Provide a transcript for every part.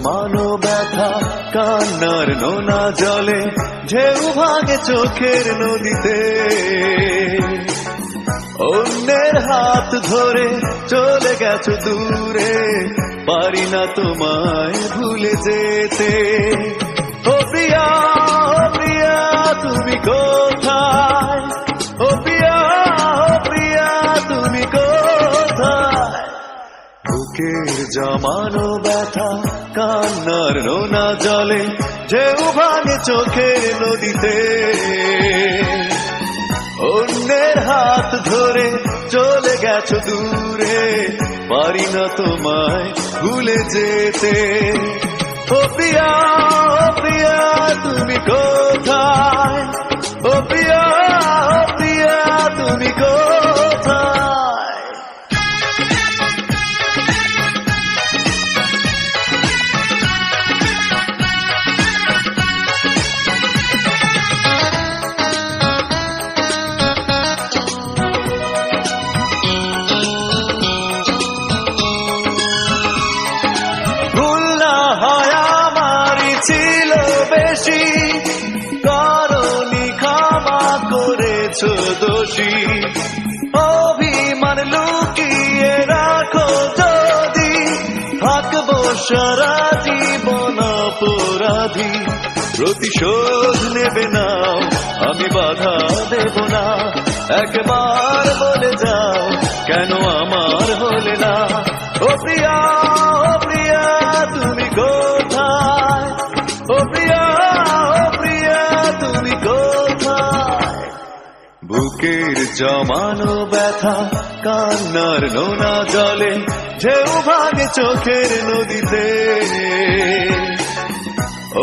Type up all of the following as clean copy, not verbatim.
জমানো ব্যথা কান্নার নোনা জলে ঢেউ ভাঙে চোখের নদীতে অন্যের হাত ধরে চলে গেছো দূরে পারি না তোমায় ভুলে যেতে ও প্রিয়া তুমি কোথায় ও প্রিয়া তুমি কোথায় বুকের জমানো ব্যথা কান্নার নোনা জলে ঢেউ ভাঙে চোখের নদীতে অন্যের হাত ধরে চলে গেছো দূরে পারি না তোমায় ভুলে যেতে ও প্রিয়া তুমি কোথায় ও প্রিয়া তুমি কোথায় ছিল বেশি করনি ক্ষমা করেছো দোষী অভিমান লুকিয়ে রাখো যদি থাকবো সারা জীবন অপরাধী প্রতিশোধ নেবে নাও আমি বাধা দেব না একবার বলে যাও কেন আমার হলে না ও প্রিয়া তুমি কোথায় ও প্রিয়া তুমি কোথায় বুকের জমানো ব্যথা কান্নার নোনা জলে ঢেউ ভাঙে চোখের নদীতে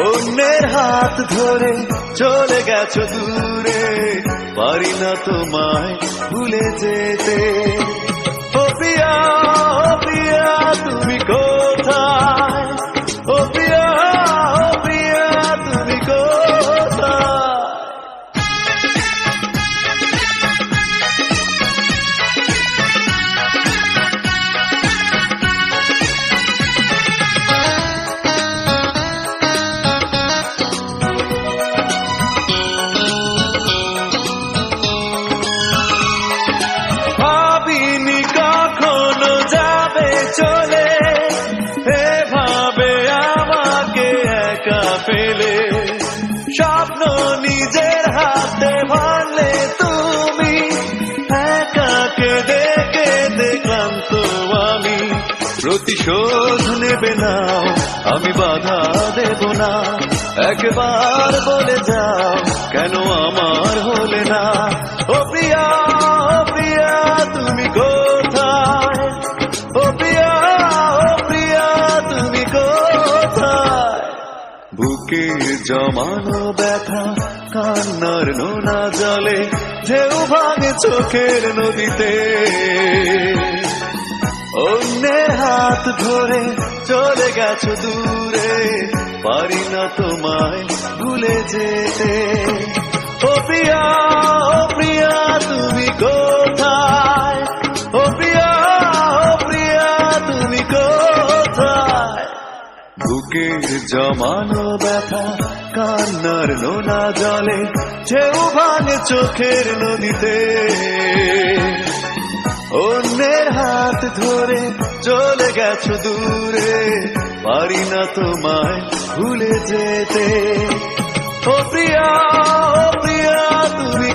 অন্যের হাত ধরে চলে গেছো দূরে পারি না তোমায় ভুলে যেতে ও প্রিয়া তুমি কোথায় ও প্রিয়া তুমি কোথায় ভাবিনি কখনো যাবে চলে এভাবে আমাকে একা ফেলে স্বপ্ন নিজের হাতে ভাঙলে তুমি একা কেঁদে ক্লান্ত আমি প্রতিশোধ নেবে নাও আমি বাধা দেব না একবার বলে যাও কেন আমার হলে না ও প্রিয়া তুমি কোথায় ও প্রিয়া তুমি কোথায় বুকের জমানো ব্যথা কান্নার নোনা জলে ঢেউ ভাঙে চোখের নদীতে অন্যের হাত ধরে চলে গেছো দূরে পারি না তোমায় ভুলে যেতে ও প্রিয়া তুমি কোথায় ও প্রিয়া তুমি কোথায় বুকের জমানো ব্যথা কান্নার নোনা জলে ঢেউ ভাঙে চোখের নদীতে অন্যের হাত ধরে চলে গেছো দূরে পারি না তোমায় ভুলে যেতে ও প্রিয়া তুমি